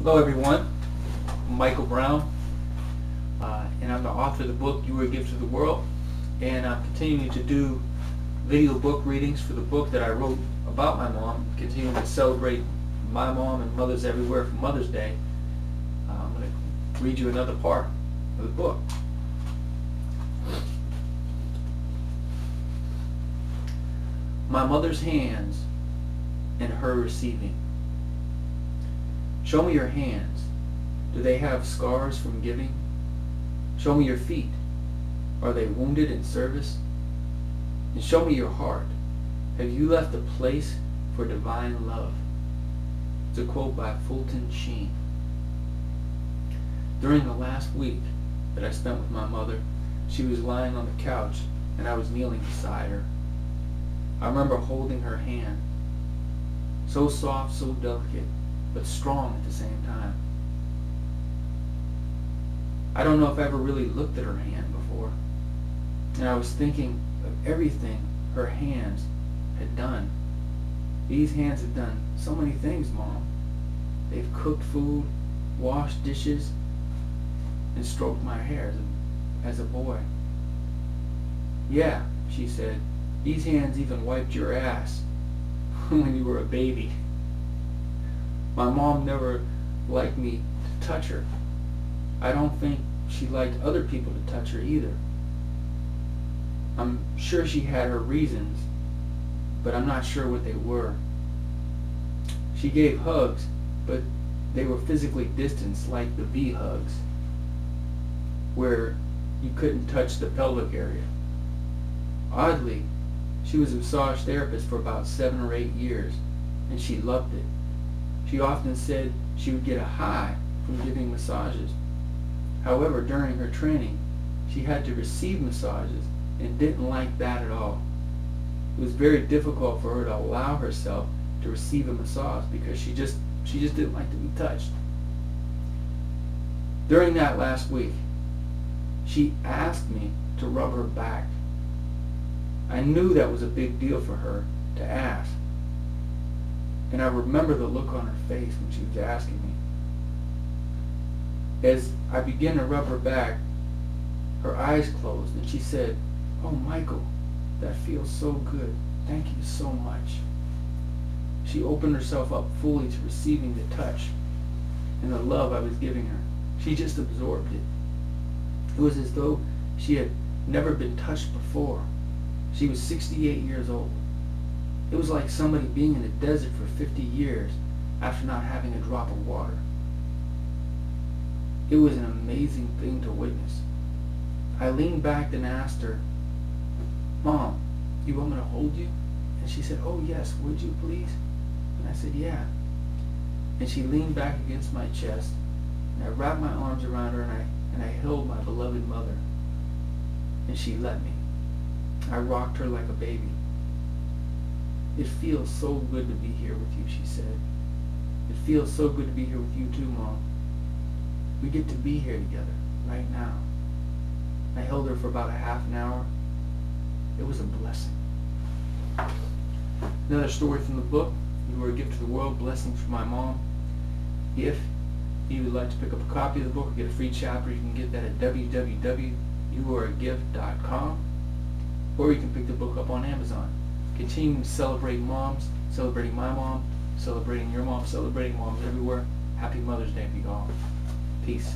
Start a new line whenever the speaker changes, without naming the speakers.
Hello everyone, I'm Michael Brown, and I'm the author of the book You Were a Gift to the World, and I'm continuing to do video book readings for the book that I wrote about my mom, continuing to celebrate my mom and mothers everywhere for Mother's Day. I'm going to read you another part of the book. My mother's hands and her receiving. Show me your hands. Do they have scars from giving? Show me your feet. Are they wounded in service? And show me your heart. Have you left a place for divine love? It's a quote by Fulton Sheen. During the last week that I spent with my mother, she was lying on the couch and I was kneeling beside her. I remember holding her hand. So soft, so delicate, but strong at the same time. I don't know if I ever really looked at her hand before, and I was thinking of everything her hands had done. These hands have done so many things, Mom. They've cooked food, washed dishes, and stroked my hair as a boy. Yeah, she said, these hands even wiped your ass when you were a baby. My mom never liked me to touch her. I don't think she liked other people to touch her either. I'm sure she had her reasons, but I'm not sure what they were. She gave hugs, but they were physically distanced, like the V hugs, where you couldn't touch the pelvic area. Oddly, she was a massage therapist for about 7 or 8 years, and she loved it. She often said she would get a high from giving massages. However, during her training, she had to receive massages and didn't like that at all. It was very difficult for her to allow herself to receive a massage because she just didn't like to be touched. During that last week, she asked me to rub her back. I knew that was a big deal for her to ask. And I remember the look on her face when she was asking me. As I began to rub her back, her eyes closed and she said, "Oh, Michael, that feels so good. Thank you so much." She opened herself up fully to receiving the touch and the love I was giving her. She just absorbed it. It was as though she had never been touched before. She was 68 years old. It was like somebody being in the desert for 50 years after not having a drop of water. It was an amazing thing to witness. I leaned back and asked her, "Mom, you want me to hold you?" And she said, "Oh yes, would you please?" And I said, "Yeah." And she leaned back against my chest, and I wrapped my arms around her and I held my beloved mother. And she let me. I rocked her like a baby. "It feels so good to be here with you," she said. "It feels so good to be here with you too, Mom. We get to be here together right now." I held her for about a half an hour. It was a blessing. Another story from the book, You Were a Gift to the World, Blessings from My Mom. If you would like to pick up a copy of the book or get a free chapter, you can get that at www.youareagift.com, or you can pick the book up on Amazon. Continuing to celebrate moms, celebrating my mom, celebrating your mom, celebrating moms everywhere. Happy Mother's Day to you all. Peace.